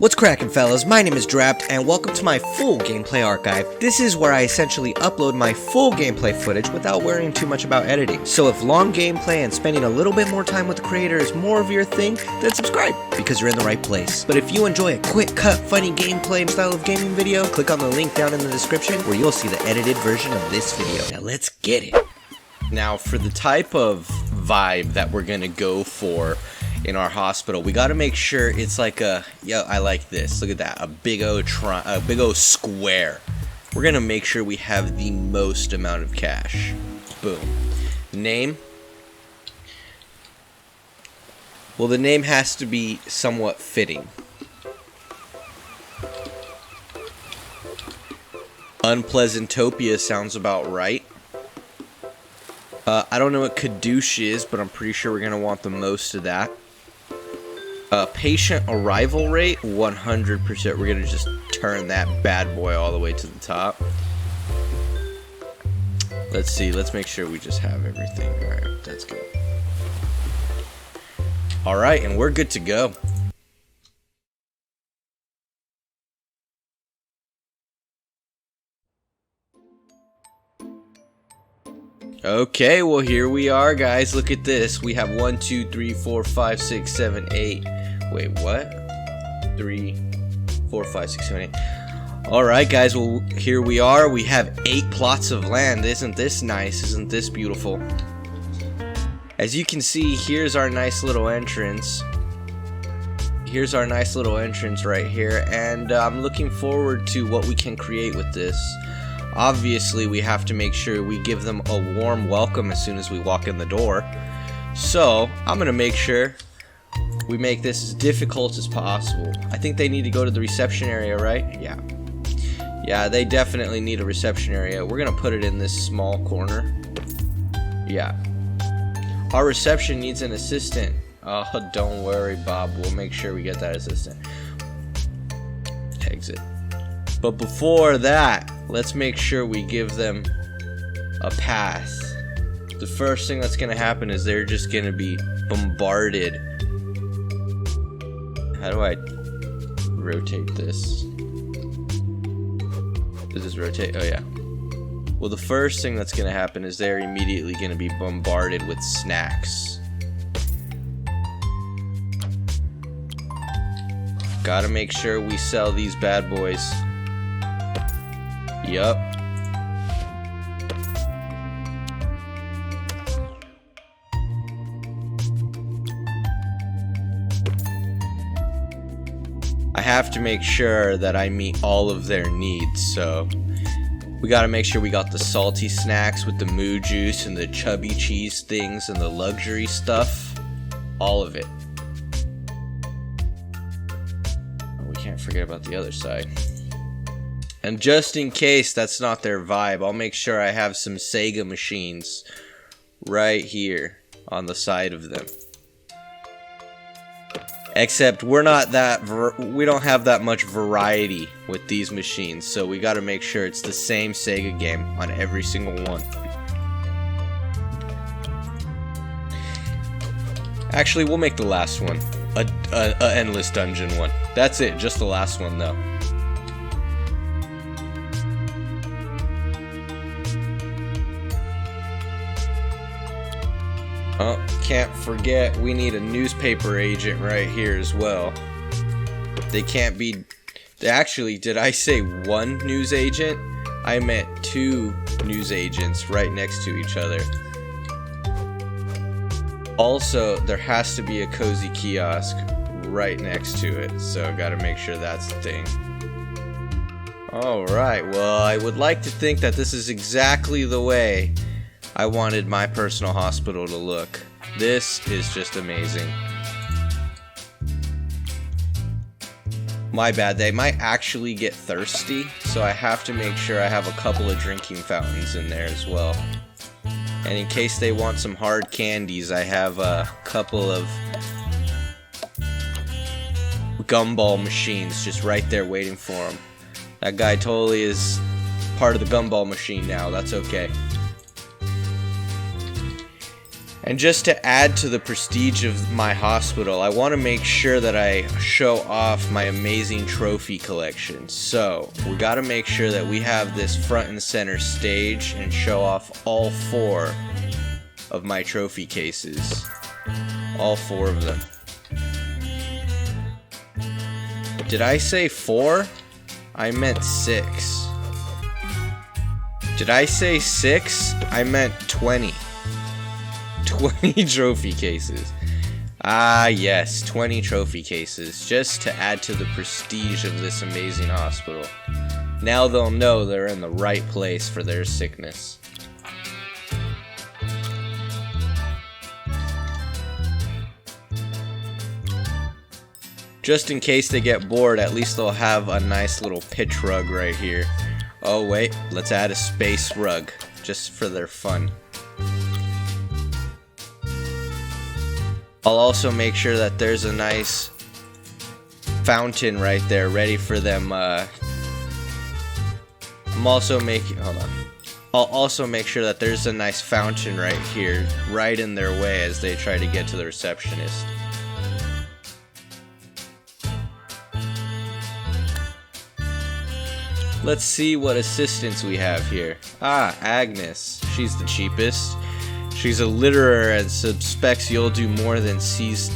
What's crackin' fellas, my name is Drapt, and welcome to my full gameplay archive. This is where I essentially upload my full gameplay footage without worrying too much about editing. So if long gameplay and spending a little bit more time with the creator is more of your thing, then subscribe, because you're in the right place. But if you enjoy a quick cut, funny gameplay style of gaming video, click on the link down in the description where you'll see the edited version of this video. Now let's get it. Now for the type of vibe that we're gonna go for in our hospital, we got to make sure it's like a, I like this, look at that, a big O square. We're gonna make sure we have the most amount of cash. Boom. Name, well, the name has to be somewhat fitting. Unpleasantopia sounds about right. I don't know what Kadoosh is, but I'm pretty sure we're gonna want the most of that. Patient arrival rate, 100%. We're gonna just turn that bad boy all the way to the top. Let's see, let's make sure we just have everything. Alright, that's good. Alright, and we're good to go. Okay, well here we are, guys. Look at this. We have 1, 2, 3, 4, 5, 6, 7, 8. Wait, what? 3, 4, 5, 6, 7, 8. Alright, guys, well here we are. We have 8 plots of land. Isn't this nice? Isn't this beautiful? As you can see, here's our nice little entrance. Here's our nice little entrance right here, and I'm looking forward to what we can create with this. Obviously, we have to make sure we give them a warm welcome as soon as we walk in the door. So, I'm going to make sure we make this as difficult as possible. I think they need to go to the reception area, right? Yeah. Yeah, they definitely need a reception area. We're going to put it in this small corner. Yeah. Our reception needs an assistant. Oh, don't worry, Bob. We'll make sure we get that assistant. Exit. But before that, let's make sure we give them a pass. The first thing that's gonna happen is they're just gonna be bombarded. How do I rotate this? Does this rotate? Oh yeah. Well, the first thing that's gonna happen is they're immediately gonna be bombarded with snacks. Gotta make sure we sell these bad boys. Yup. I have to make sure that I meet all of their needs, so we gotta make sure we got the salty snacks with the moo juice and the chubby cheese things and the luxury stuff. All of it. Oh, we can't forget about the other side. And just in case that's not their vibe, I'll make sure I have some Sega machines right here on the side of them. Except we're not that, we don't have that much variety with these machines, so we gotta make sure it's the same Sega game on every single one. Actually, we'll make the last one a endless dungeon one. That's it, just the last one though. Oh, can't forget, we need a newspaper agent right here as well. They can't be... Actually, did I say one news agent? I meant 2 news agents right next to each other. Also, there has to be a cozy kiosk right next to it, so gotta make sure that's the thing. Alright, well, I would like to think that this is exactly the way I wanted my personal hospital to look. This is just amazing. My bad, they might actually get thirsty, so I have to make sure I have a couple of drinking fountains in there as well. And in case they want some hard candies, I have a couple of gumball machines just right there waiting for them. That guy totally is part of the gumball machine now, that's okay. And just to add to the prestige of my hospital, I want to make sure that I show off my amazing trophy collection. So, we got to make sure that we have this front and center stage and show off all 4 of my trophy cases. All 4 of them. Did I say 4? I meant 6. Did I say 6? I meant 20. 20 trophy cases. Ah, yes, 20 trophy cases, just to add to the prestige of this amazing hospital. Now they'll know they're in the right place for their sickness. Just in case they get bored, at least they'll have a nice little pitch rug right here. Oh wait, let's add a space rug, just for their fun. I'll also make sure that there's a nice fountain right there ready for them. I'll also make sure that there's a nice fountain right here, right in their way as they try to get to the receptionist. Let's see what assistants we have here. Ah, Agnes. She's the cheapest. She's a litterer and suspects you'll do more than sees.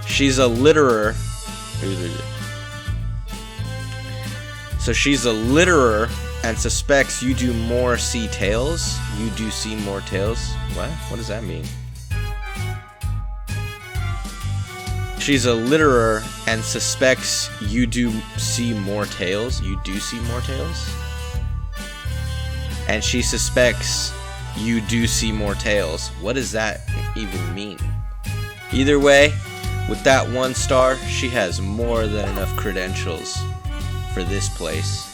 She's a litterer. So she's a litterer and suspects you do more see tails. You do see more tails. What? What does that mean? She's a litterer and suspects you do see more tails. You do see more tails? And she suspects you do see more tails. What does that even mean? Either way, with that 1 star, she has more than enough credentials for this place.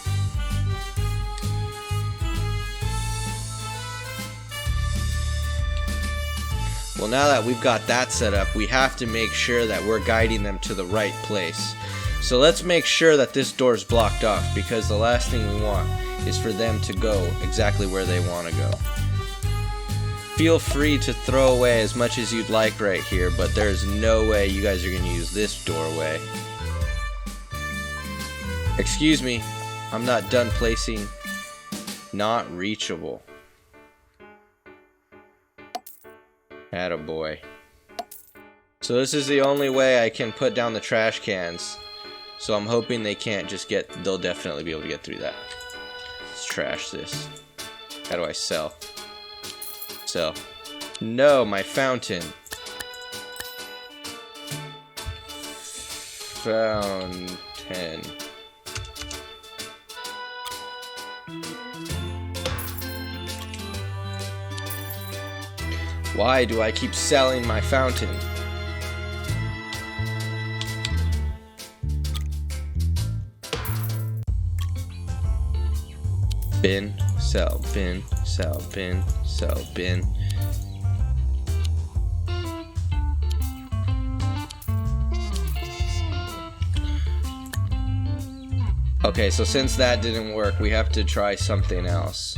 Well, now that we've got that set up, we have to make sure that we're guiding them to the right place. So let's make sure that this door is blocked off, because the last thing we want is for them to go exactly where they want to go. Feel free to throw away as much as you'd like right here, but there's no way you guys are going to use this doorway. Excuse me, I'm not done placing. Not reachable. Attaboy. So this is the only way I can put down the trash cans. So I'm hoping they can't just get, they'll definitely be able to get through that. Let's trash this. How do I sell? Sell. No, my fountain. Fountain. Why do I keep selling my fountain? Bin, sell, bin, sell, bin, sell, bin. Okay, so since that didn't work, we have to try something else.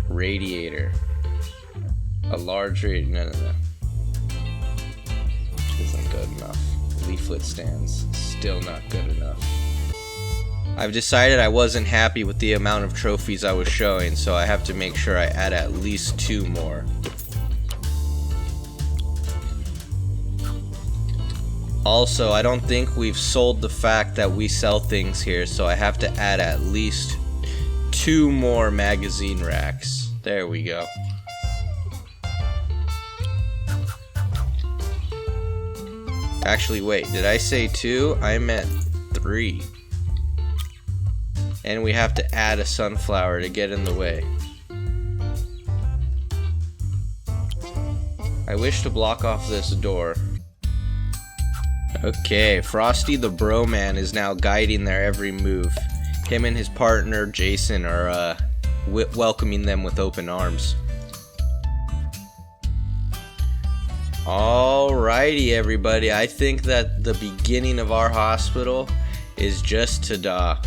Radiator. A large radiator. No. Isn't good enough. Leaflet stands. Still not good enough. I've decided I wasn't happy with the amount of trophies I was showing, so I have to make sure I add at least 2 more. Also, I don't think we've sold the fact that we sell things here, so I have to add at least 2 more magazine racks. There we go. Actually, wait, did I say 2? I meant 3. And we have to add a sunflower to get in the way. I wish to block off this door. Okay, Frosty the Bro Man is now guiding their every move. Him and his partner, Jason, are welcoming them with open arms. Alrighty, everybody. I think that the beginning of our hospital is just ta-da.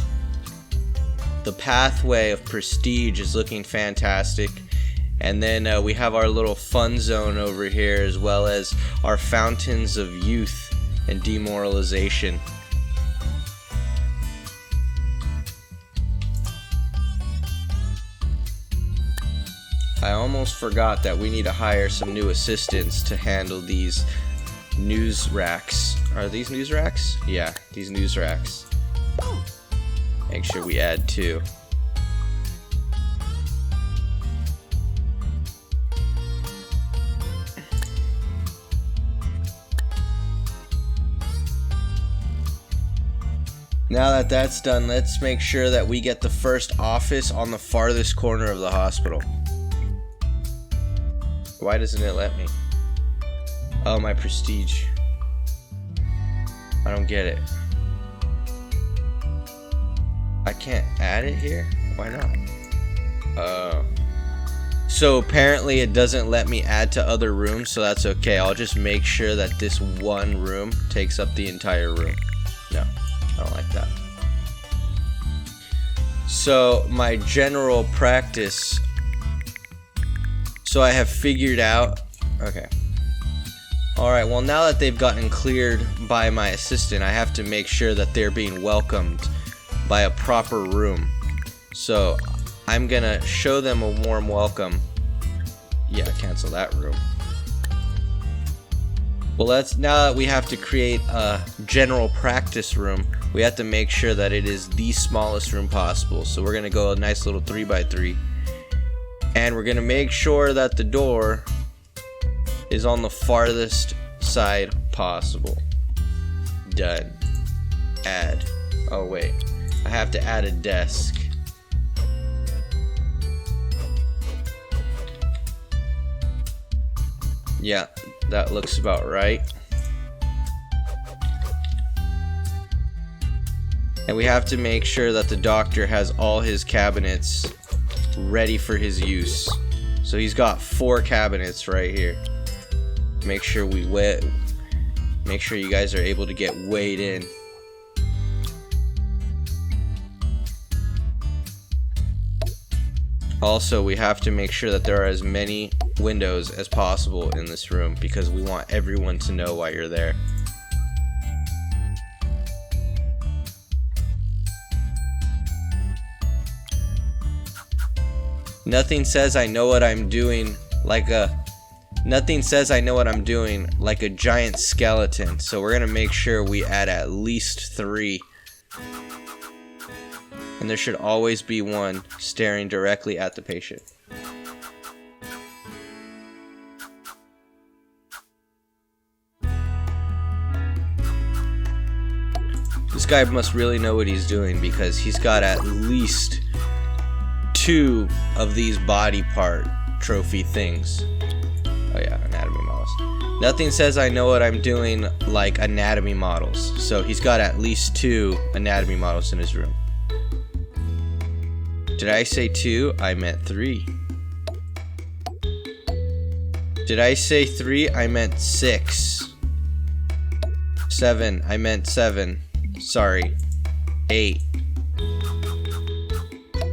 The pathway of prestige is looking fantastic. And then we have our little fun zone over here, as well as our fountains of youth and demoralization. I almost forgot that we need to hire some new assistants to handle these news racks. Are these news racks? Yeah, these news racks. Make sure we add 2. Now that that's done, let's make sure that we get the first office on the farthest corner of the hospital. Why doesn't it let me? Oh, my prestige. I don't get it. I can't add it here? Why not? So apparently it doesn't let me add to other rooms, so that's okay. I'll just make sure that this one room takes up the entire room. No, I don't like that. So my general practice. So I have figured out. Okay. Alright, well, now that they've gotten cleared by my assistant, I have to make sure that they're being welcomed by a proper room. So I'm gonna show them a warm welcome. Yeah, cancel that room. Well, now that we have to create a general practice room, we have to make sure that it is the smallest room possible. So we're gonna go a nice little 3x3. And we're gonna make sure that the door is on the farthest side possible. Done. Add. Oh wait, I have to add a desk. Yeah, that looks about right. And we have to make sure that the doctor has all his cabinets ready for his use. So he's got 4 cabinets right here. Make sure make sure you guys are able to get weighed in. Also, we have to make sure that there are as many windows as possible in this room because we want everyone to know why you're there. Nothing says I know what I'm doing like a giant skeleton. So we're gonna make sure we add at least 3. And there should always be one staring directly at the patient. This guy must really know what he's doing because he's got at least 2 of these body part trophy things. Oh yeah, anatomy models. Nothing says I know what I'm doing like anatomy models. So he's got at least 2 anatomy models in his room. Did I say 2? I meant 3. Did I say 3? I meant 6. 7. I meant 7. Sorry. 8.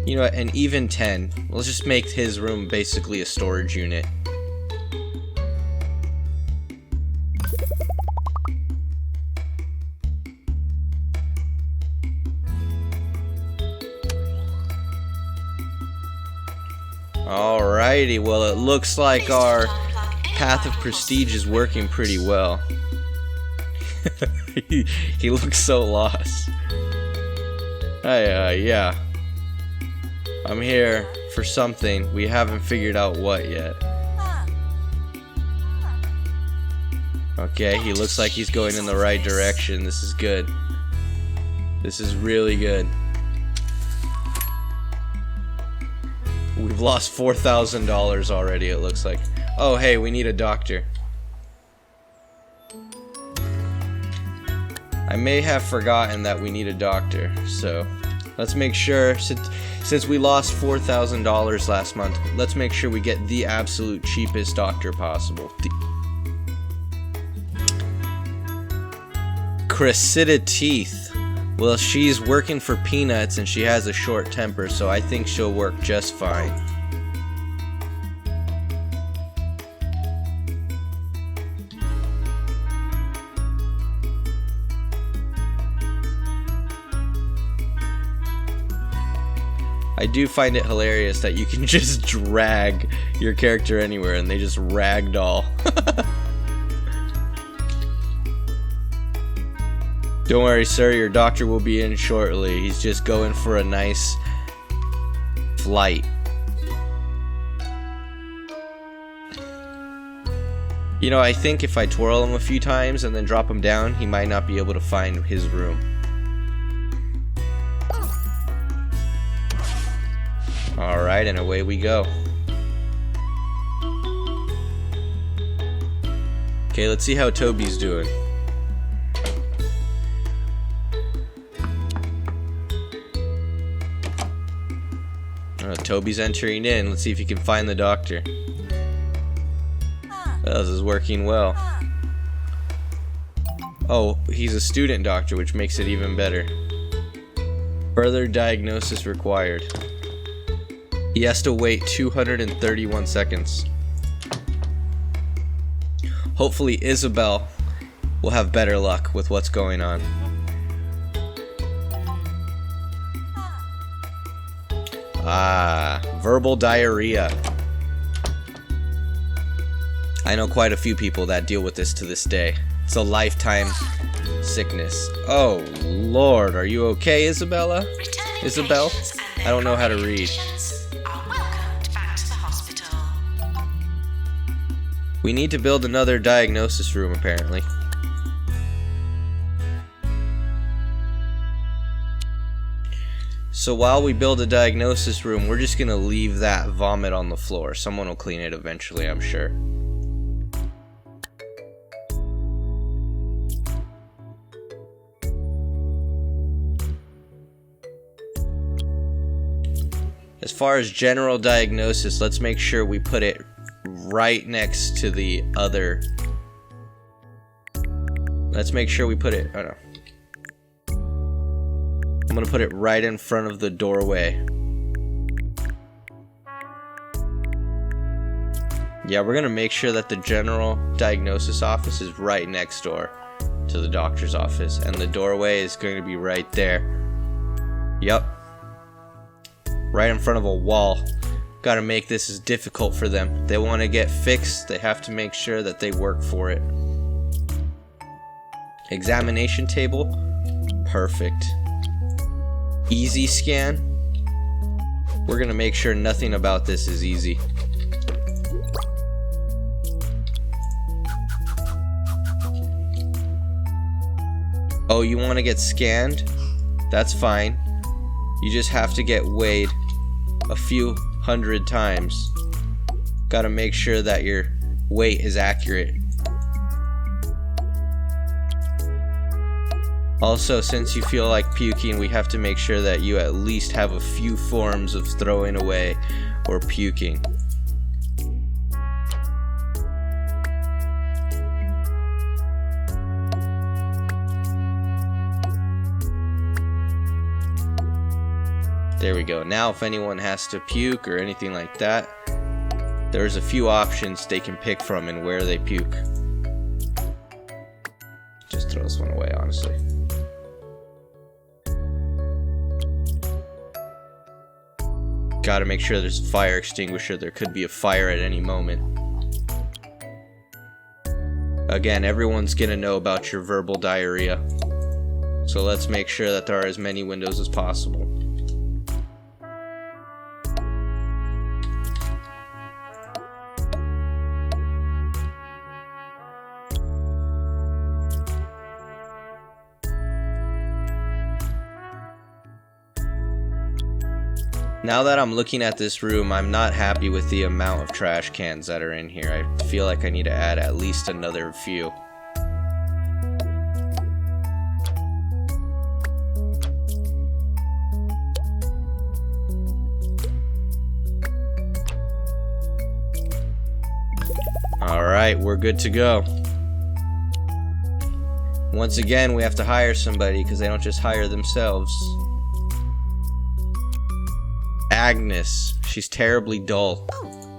You know what, and even 10. Let's just make his room basically a storage unit. Alrighty, well, it looks like our path of prestige is working pretty well. he looks so lost. Yeah. I'm here for something. We haven't figured out what yet. Okay, he looks like he's going in the right direction. This is good. This is really good. We've lost $4,000 already, it looks like. Oh, hey, we need a doctor. I may have forgotten that we need a doctor, so let's make sure, since we lost $4,000 last month, let's make sure we get the absolute cheapest doctor possible. Cressida Teeth. Well, she's working for peanuts and she has a short temper, so I think she'll work just fine. I do find it hilarious that you can just drag your character anywhere and they just ragdoll. Don't worry, sir, your doctor will be in shortly. He's just going for a nice flight. You know, I think if I twirl him a few times and then drop him down, he might not be able to find his room. Alright, and away we go. Okay, let's see how Toby's doing. Toby's entering in. Let's see if he can find the doctor. Well, this is working well. Oh, he's a student doctor, which makes it even better. Further diagnosis required. He has to wait 231 seconds. Hopefully Isabel will have better luck with what's going on. Ah, verbal diarrhea. I know quite a few people that deal with this to this day. It's a lifetime sickness. Oh, Lord, are you okay, Isabella? Isabel? I don't know how to read. We need to build another diagnosis room, apparently. So while we build a diagnosis room, we're just gonna leave that vomit on the floor. Someone will clean it eventually, I'm sure. As far as general diagnosis, let's make sure we put it right next to the other. Let's make sure we put it, oh no. I'm gonna put it right in front of the doorway. Yeah, we're gonna make sure that the general diagnosis office is right next door to the doctor's office, and the doorway is going to be right there. Yep. Right in front of a wall. Gotta make this as difficult for them. They want to get fixed, they have to make sure that they work for it. Examination table. Perfect. Easy scan. We're gonna make sure nothing about this is easy. Oh, you want to get scanned? That's fine. You just have to get weighed a few hundred times. Gotta make sure that your weight is accurate. Also, since you feel like puking, we have to make sure that you at least have a few forms of throwing away or puking. There we go. Now if anyone has to puke or anything like that, there's a few options they can pick from and where they puke. Just throw this one away, honestly. Gotta make sure there's a fire extinguisher. There could be a fire at any moment. Again, everyone's gonna know about your verbal diarrhea. So let's make sure that there are as many windows as possible. Now that I'm looking at this room, I'm not happy with the amount of trash cans that are in here. I feel like I need to add at least another few. Alright, we're good to go. Once again, we have to hire somebody because they don't just hire themselves. Agnes, she's terribly dull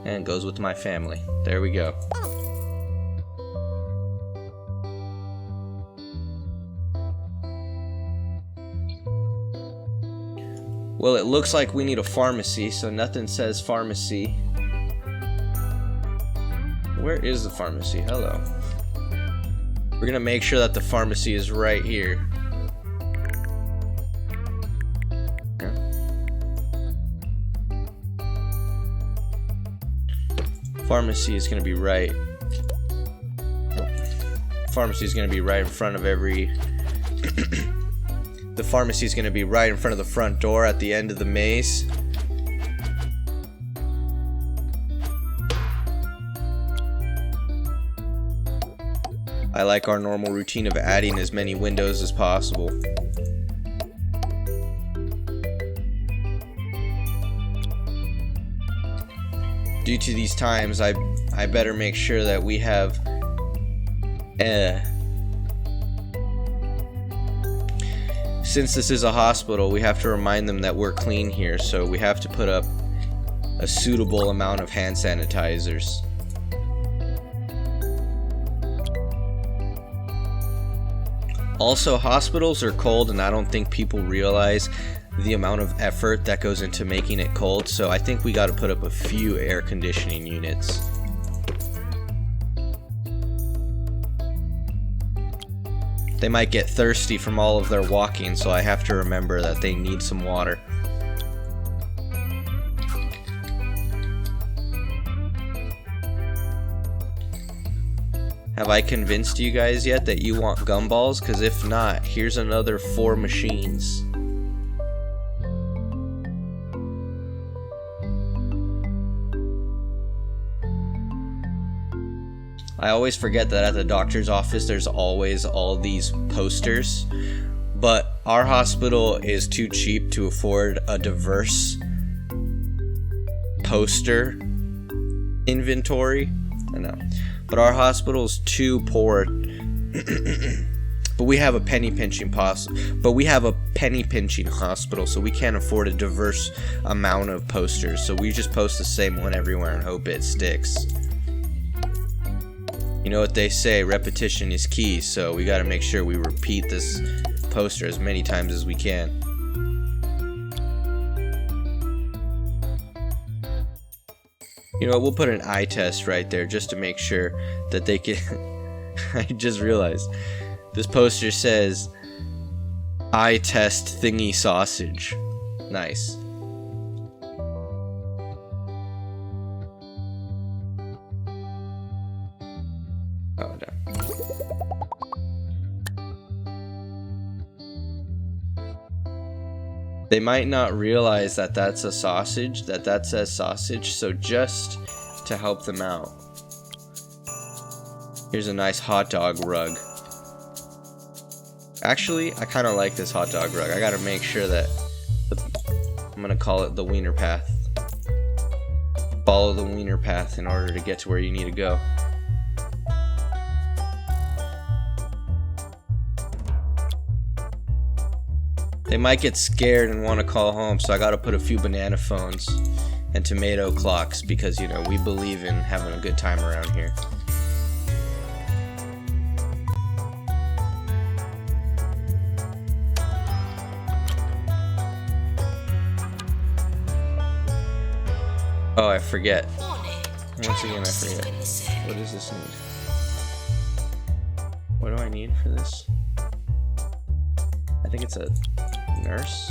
and goes with my family. There we go. Well, it looks like we need a pharmacy, so nothing says pharmacy. Where is the pharmacy? Hello. We're gonna make sure that the pharmacy is right here. Pharmacy is gonna be right. Pharmacy is gonna be right in front of every. The pharmacy is gonna be right in front of the front door at the end of the maze. I like our normal routine of adding as many windows as possible. Due to these times, I better make sure that we have since this is a hospital, we have to remind them that we're clean here, so we have to put up a suitable amount of hand sanitizers. Also, hospitals are cold, and I don't think people realize the amount of effort that goes into making it cold, so I think we got to put up a few air conditioning units. They might get thirsty from all of their walking, so I have to remember that they need some water. Have I convinced you guys yet that you want gumballs? Because if not, here's another 4 machines. I always forget that at the doctor's office there's always all these posters, but our hospital is too cheap to afford a diverse poster inventory. I know, but our hospital is too poor. But we have a penny pinching hospital, so we can't afford a diverse amount of posters. So we just post the same one everywhere and hope it sticks. You know what they say, repetition is key, so we gotta make sure we repeat this poster as many times as we can. You know, we'll put an eye test right there just to make sure that they can. I just realized this poster says eye test thingy sausage. Nice. Oh, no. They might not realize that that's a sausage, that says sausage, so just to help them out, here's a nice hot dog rug. Actually, I kind of like this hot dog rug. I gotta make sure that I'm gonna call it the wiener path. Follow the wiener path in order to get to where you need to go. They might get scared and want to call home, so I gotta put a few banana phones and tomato clocks because, you know, we believe in having a good time around here. Oh, I forget. Once again, I forget. What does this need? What do I need for this? I think it's a nurse.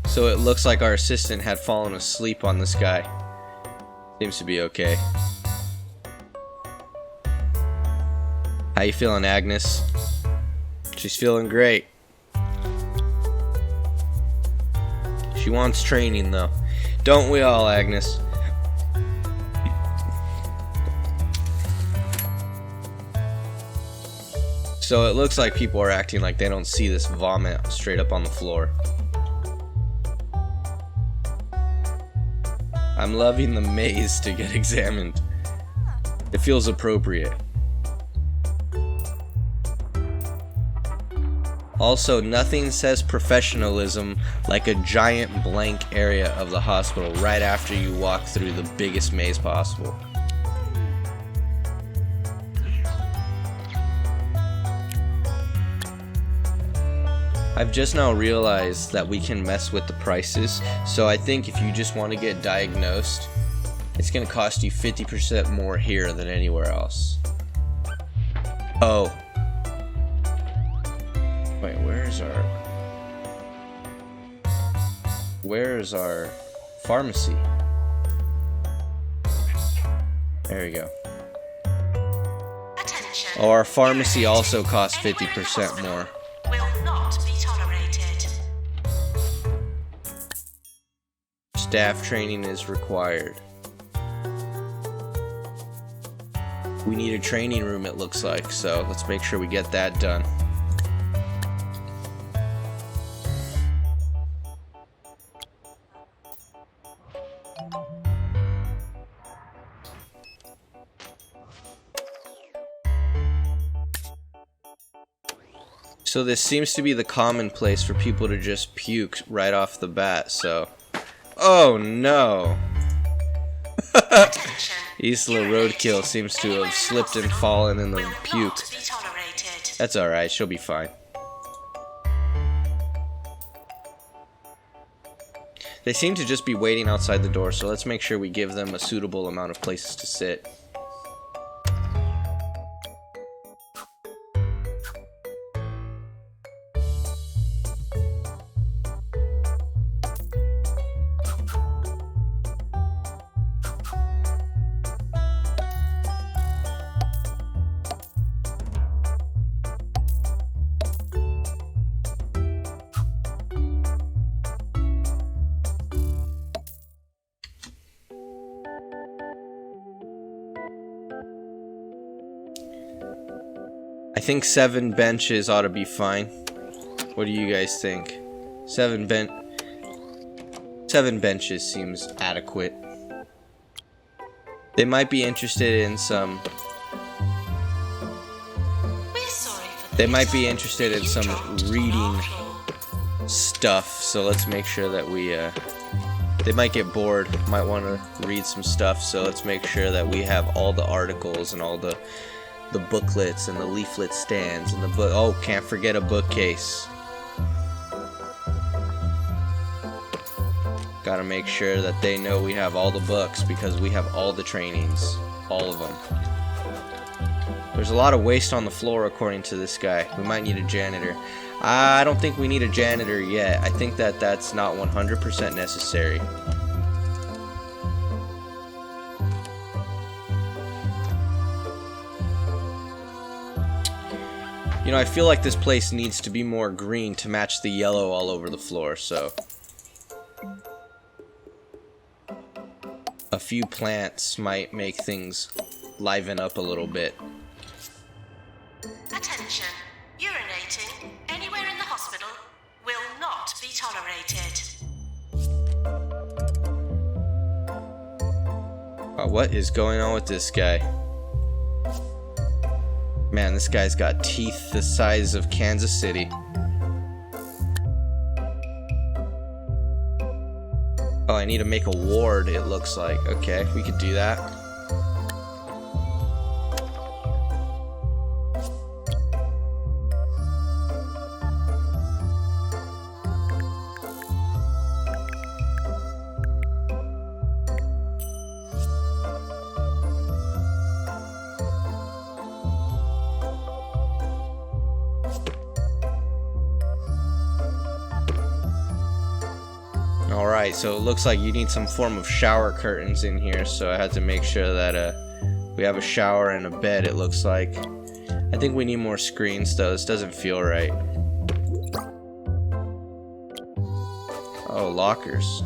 So it looks like our assistant had fallen asleep on this guy. Seems to be okay. How you feeling, Agnes? She's feeling great. She wants training though. Don't we all, Agnes? So it looks like people are acting like they don't see this vomit straight up on the floor. I'm loving the maze to get examined. It feels appropriate. Also, nothing says professionalism like a giant blank area of the hospital right after you walk through the biggest maze possible. I've just now realized that we can mess with the prices. So I think if you just want to get diagnosed, it's going to cost you 50% more here than anywhere else. Oh. Wait, where's our pharmacy? There we go. Oh, our pharmacy also costs 50% more. Will not be tolerated. Staff training is required. We need a training room, it looks like, so let's make sure we get that done. So this seems to be the common place for people to just puke right off the bat, so... Oh no! Isla Roadkill seems to have slipped and fallen in the puke. That's alright, she'll be fine. They seem to just be waiting outside the door, so let's make sure we give them a suitable amount of places to sit. I think 7 benches ought to be fine. What do you guys think? 7 benches seems adequate. They might be interested in some... They might be interested in some reading stuff, so let's make sure that we... They might get bored, might want to read some stuff, so let's make sure that we have all the articles and all the booklets and the leaflet stands and the book. Oh, can't forget a bookcase. Gotta make sure that they know we have all the books because we have all the trainings. All of them. There's a lot of waste on the floor according to this guy. We might need a janitor. I don't think we need a janitor yet. I think that that's not 100% necessary. You know, I feel like this place needs to be more green to match the yellow all over the floor, so... A few plants might make things liven up a little bit. Attention. Urinating anywhere in the hospital will not be tolerated. Oh, what is going on with this guy? Man, this guy's got teeth the size of Kansas City. Oh, I need to make a ward, it looks like. Okay, we could do that. Alright, so it looks like you need some form of shower curtains in here, so I had to make sure that we have a shower and a bed, it looks like. I think we need more screens though, this doesn't feel right. Oh, lockers.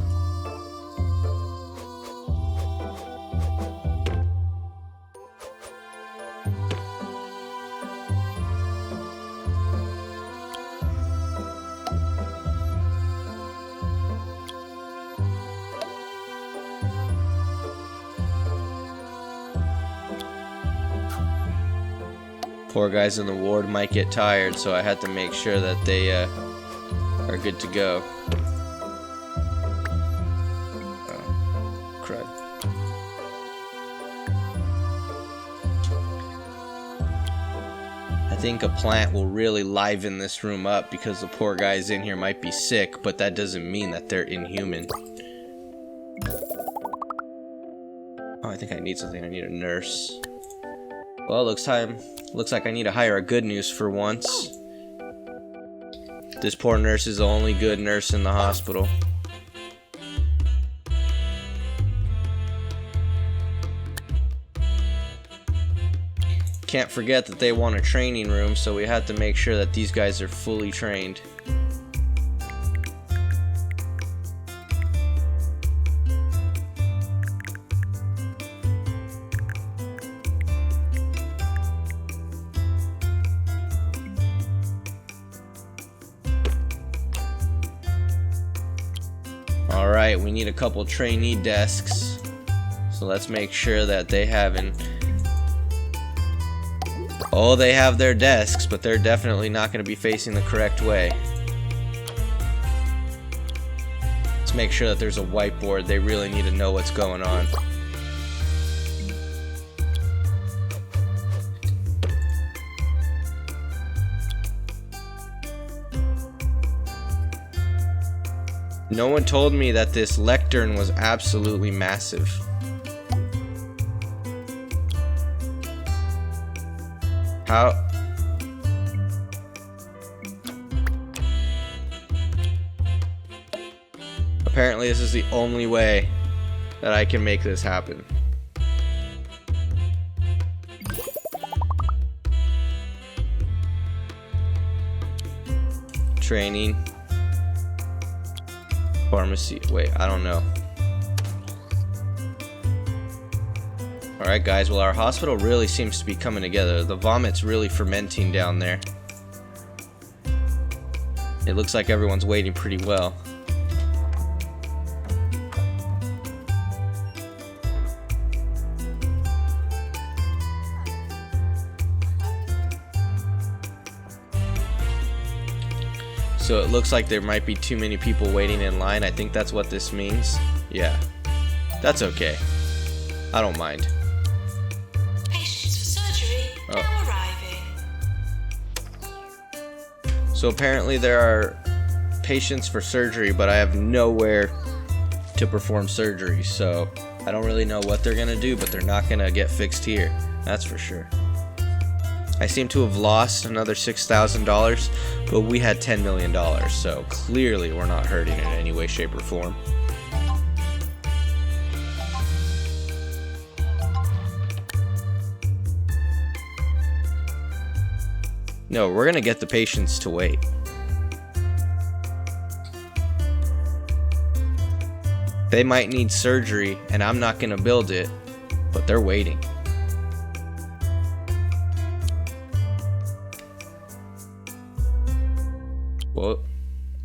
Poor guys in the ward might get tired, so I had to make sure that they are good to go. Oh, crud. I think a plant will really liven this room up because the poor guys in here might be sick, but that doesn't mean that they're inhuman. Oh, I think I need something. I need a nurse. Well, looks like I need to hire a good nurse for once. This poor nurse is the only good nurse in the hospital. Can't forget that they want a training room, so we have to make sure that these guys are fully trained. Alright, we need a couple trainee desks, so let's make sure that they haven't. Oh, they have their desks, but they're definitely not going to be facing the correct way. Let's make sure that there's a whiteboard. They really need to know what's going on. No one told me that this lectern was absolutely massive. How? Apparently this is the only way that I can make this happen. Training. Pharmacy. Wait, I don't know. Alright guys, well our hospital really seems to be coming together. The vomit's really fermenting down there. It looks like everyone's waiting pretty well. So it looks like there might be too many people waiting in line. I think that's what this means. Yeah. That's okay. I don't mind. Patients for surgery now arriving. So apparently there are patients for surgery, but I have nowhere to perform surgery. So I don't really know what they're gonna do, but they're not gonna get fixed here. That's for sure. I seem to have lost another $6,000, but we had $10 million, so clearly we're not hurting in any way, shape, or form. No, we're gonna get the patients to wait. They might need surgery, and I'm not gonna build it, but they're waiting.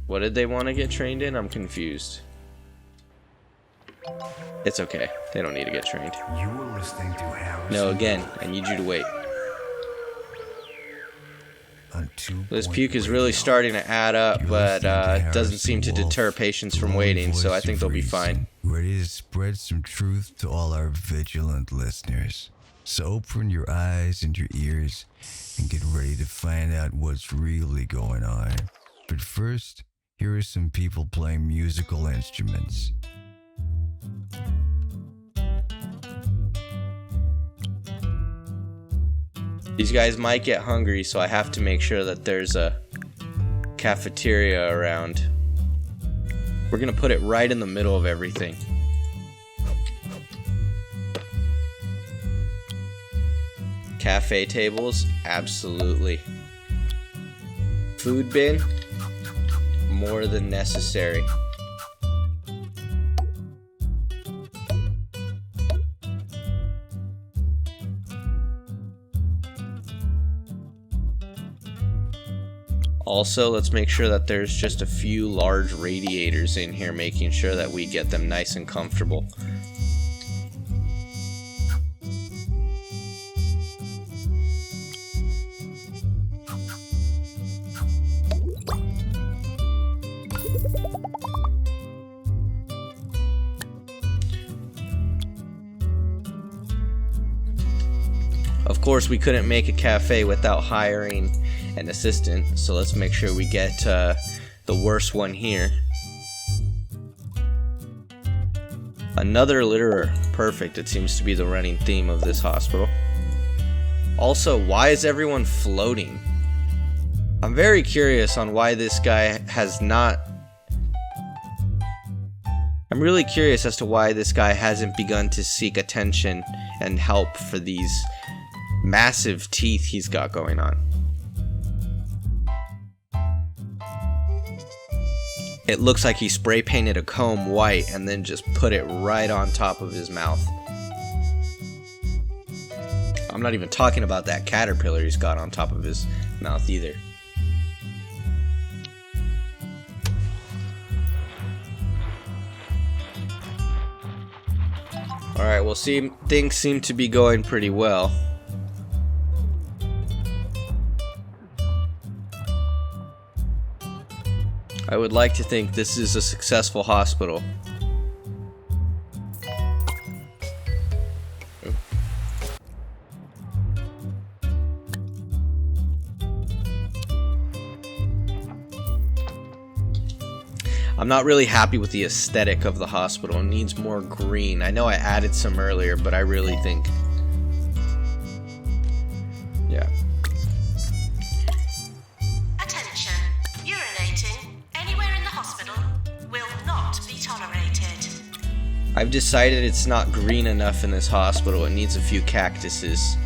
What did they want to get trained in? I'm confused. It's okay. They don't need to get trained. You were listening to Harrison. No, again, I need you to wait. This puke is really starting to add up, but it doesn't seem to deter patients from waiting, so I think they'll be fine. Ready to spread some truth to all our vigilant listeners. So open your eyes and your ears and get ready to find out what's really going on. But first, here are some people playing musical instruments. These guys might get hungry, so I have to make sure that there's a cafeteria around. We're gonna put it right in the middle of everything. Cafe tables? Absolutely. Food bin? More than necessary. Also, let's make sure that there's just a few large radiators in here, making sure that we get them nice and comfortable. Of course, we couldn't make a cafe without hiring an assistant, so let's make sure we get the worst one here. Another litterer. Perfect. It seems to be the running theme of this hospital. Also, why is everyone floating? I'm very curious on why this guy has not... I'm really curious as to why this guy hasn't begun to seek attention and help for these massive teeth he's got going on. It looks like he spray painted a comb white and then just put it right on top of his mouth. I'm not even talking about that caterpillar he's got on top of his mouth either. Alright, well, things seem to be going pretty well. I would like to think this is a successful hospital. I'm not really happy with the aesthetic of the hospital. It needs more green. I know I added some earlier, but I really think... yeah. Attention. Urinating anywhere in the hospital will not be tolerated. I've decided it's not green enough in this hospital. It needs a few cactuses.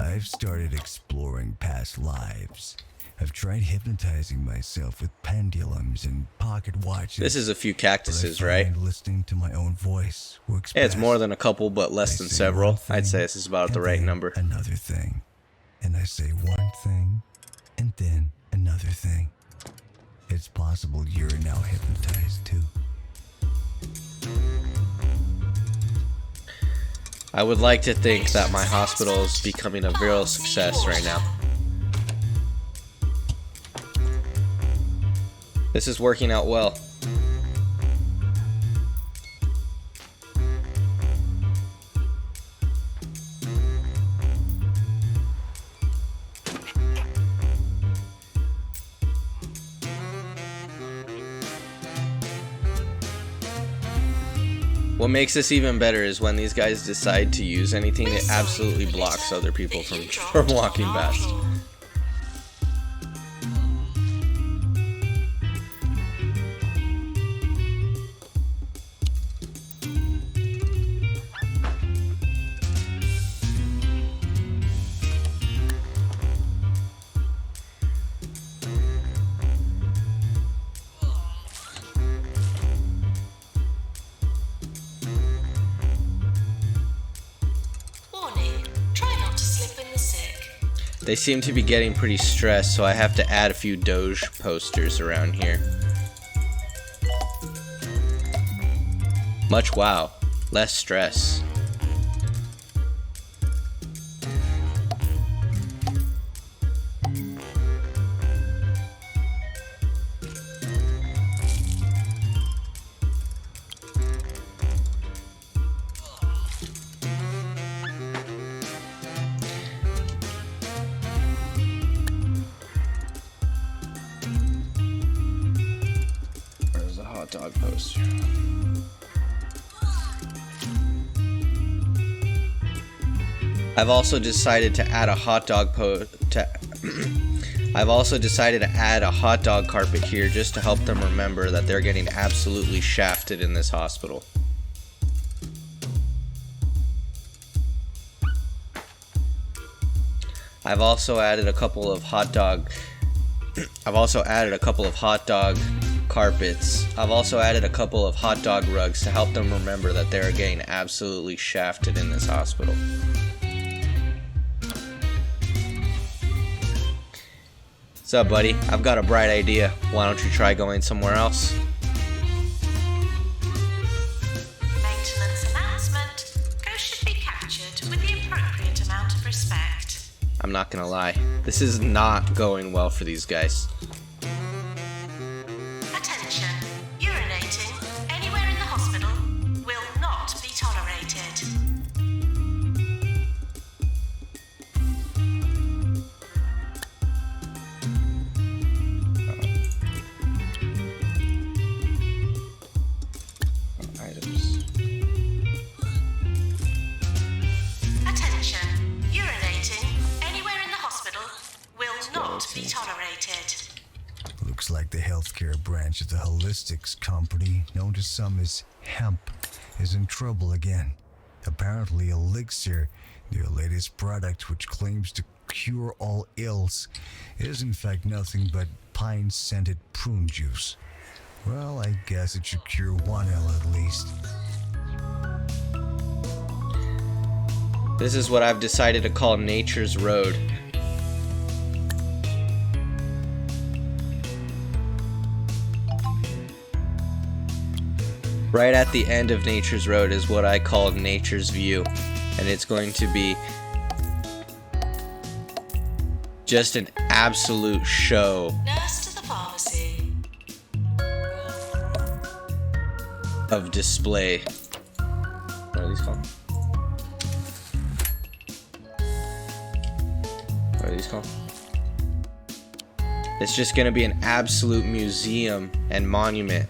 I've started exploring past lives. I've tried hypnotizing myself with pendulums and pocket watches. This is a few cactuses, but I right? find listening to my own voice works Yeah, it's best. more than a couple, but less I than say several. one thing, I'd say this is about the and right then number. Another thing, and I say one thing, and then another thing. It's possible you're now hypnotized too. I would like to think that my hospital is becoming a real success right now. This is working out well. What makes this even better is when these guys decide to use anything, it absolutely blocks other people from walking past. Warning. Try not to slip in the sick. They seem to be getting pretty stressed, so I have to add a few Doge posters around here. Much wow. Less stress. Where's the hot dog poster? I've also decided to add a hot dog I've also decided to add a hot dog carpet here just to help them remember that they're getting absolutely shafted in this hospital. I've also added a couple of hot dog carpets. I've also added a couple of hot dog rugs to help them remember that they're getting absolutely shafted in this hospital. What's up, buddy? I've got a bright idea. Why don't you try going somewhere else? Maintenance announcement. Ghost should be captured with the appropriate amount of respect. I'm not gonna lie. This is not going well for these guys. Attention. Urinating anywhere in the hospital will not be tolerated. Items. Attention. Urinating anywhere in the hospital will not be tolerated. Looks like the healthcare branch of the Holistics company, known to some as Hemp, is in trouble again. Apparently, Elixir, their latest product which claims to cure all ills, is in fact nothing but pine-scented prune juice. Well, I guess it should cure one ill at least. This is what I've decided to call Nature's Road. Right at the end of Nature's Road is what I call Nature's View. And it's going to be just an absolute show Nurse to the pharmacy. of display. What are these called? What are these called? It's just going to be an absolute museum and monument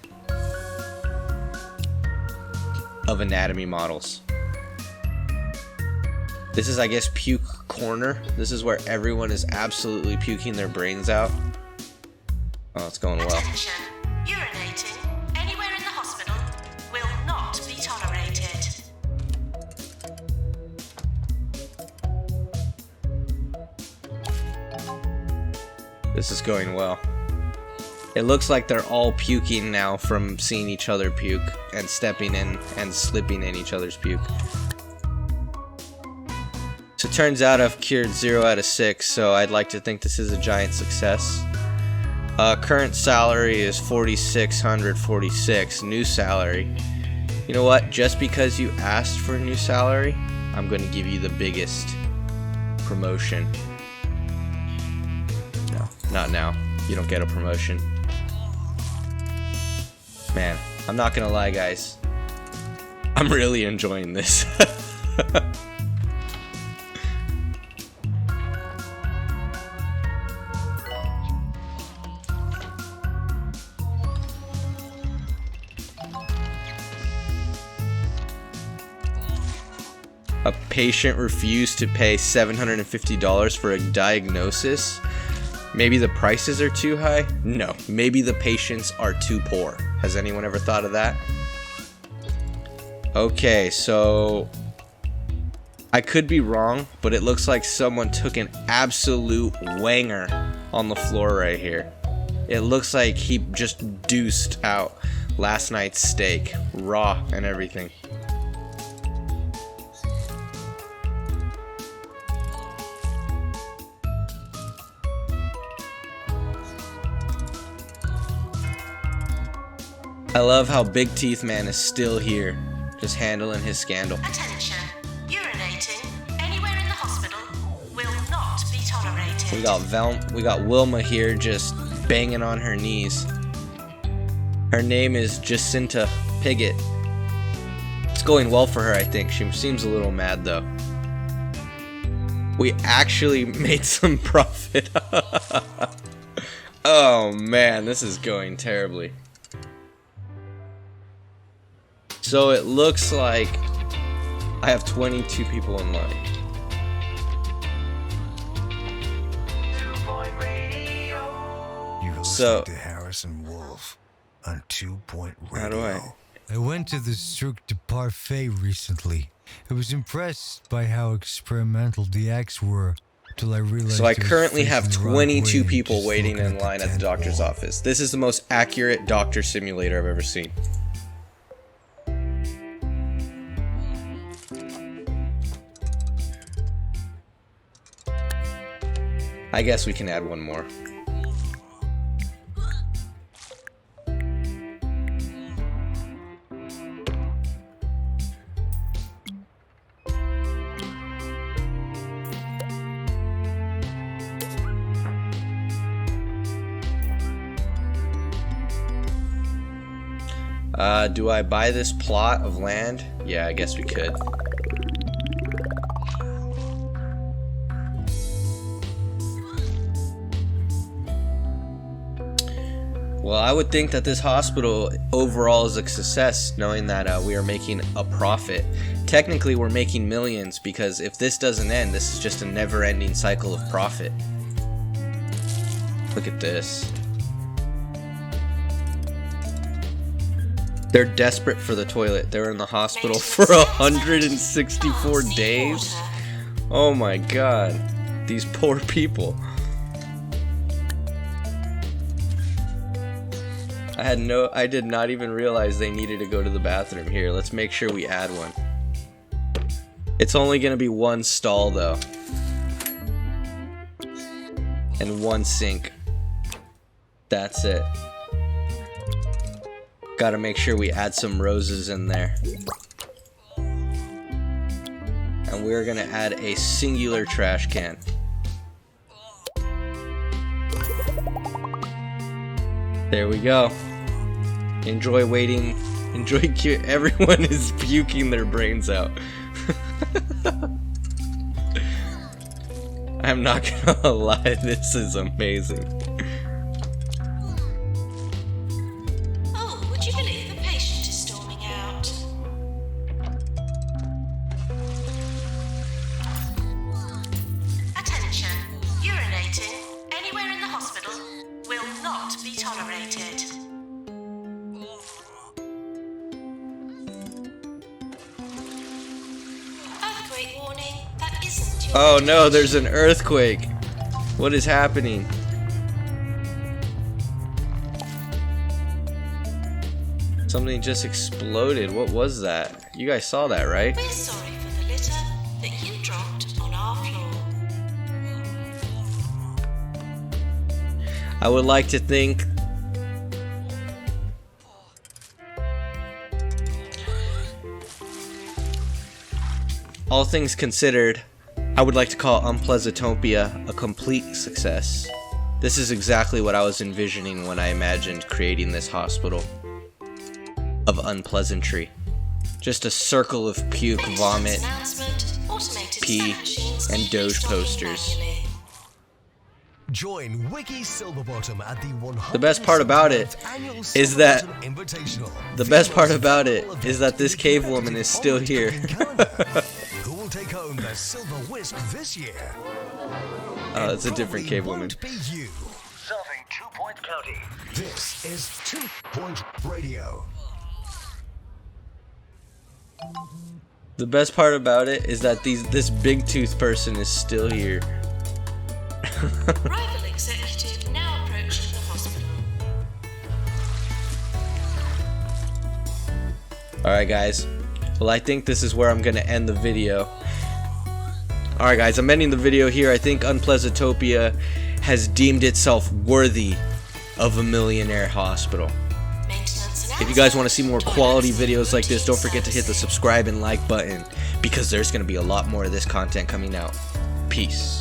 of anatomy models. This is, I guess, puke corner. This is where everyone is absolutely puking their brains out. Oh, it's going well. Attention. Urinating anywhere in the hospital will not be tolerated. This is going well. It looks like they're all puking now from seeing each other puke and stepping in and slipping in each other's puke. So it turns out I've cured 0 out of 6, so I'd like to think this is a giant success. Current salary is $4,646. New salary. You know what? Just because you asked for a new salary, I'm going to give you the biggest promotion. No, not now. You don't get a promotion. Man, I'm not gonna lie, guys. I'm really enjoying this. A patient refused to pay $750 for a diagnosis. Maybe the prices are too high? No, maybe the patients are too poor. Has anyone ever thought of that? Okay, so I could be wrong, but it looks like someone took an absolute wanger on the floor right here. It looks like he just deuced out last night's steak, raw and everything. I love how Big Teeth Man is still here, just handling his scandal. Attention. Urinating anywhere in the hospital will not be tolerated. We got Wilma here just banging on her knees. Her name is Jacinta Piggott. It's going well for her, I think. She seems a little mad though. We actually made some profit. Oh man, this is going terribly. So it looks like I have 22 people in line. You So- listen to Harrison Wolf on 2 Point Radio. How do I? I went to the Cirque du Parfait recently. I was impressed by how experimental the acts were till I realized. So I it was currently have facing the wrong 22 way, people just waiting looking in at line at the tent doctor's wall. office. This is the most accurate doctor simulator I've ever seen. I guess we can add one more. Do I buy this plot of land? Yeah, I guess we could. Well, I would think that this hospital overall is a success, knowing that we are making a profit. Technically, we're making millions, because if this doesn't end, this is just a never-ending cycle of profit. Look at this. They're desperate for the toilet. They were in the hospital for 164 days. Oh my god. These poor people. I did not even realize they needed to go to the bathroom. Here, let's make sure we add one. It's only gonna be one stall though. And one sink. That's it. Gotta make sure we add some roses in there. And we're gonna add a singular trash can. There we go. Enjoy waiting. Enjoy everyone is puking their brains out. I'm not gonna lie, this is amazing. Oh, would you believe a patient is storming out? Attention, urinating anywhere in the hospital will not be tolerated. Earthquake warning, that isn't your Oh no, medication. there's an earthquake. What is happening? Something just exploded. What was that? You guys saw that, right? We're sorry for the litter that you dropped on our floor. I would like to think all things considered, I would like to call Unpleasantopia a complete success. This is exactly what I was envisioning when I imagined creating this hospital of unpleasantry. Just a circle of puke, vomit, pee, and Doge posters. Join Wiki Silverbottom at the 100th The best part about it is that this cave woman is still here. Who will take home the silver whisk this year? Oh, it's a different cave woman. Won't be you. Serving 2 Point County. This is 2 Point Radio. The best part about it is that this big tooth person is still here. Rival executive now approaching the hospital. Alright guys, well I think this is where I'm gonna end the video. Alright guys, I'm ending the video here. I think Unpleasantopia has deemed itself worthy of a millionaire hospital. If you guys want to see more quality videos like this, don't forget to hit the subscribe and like button, because there's going to be a lot more of this content coming out. Peace.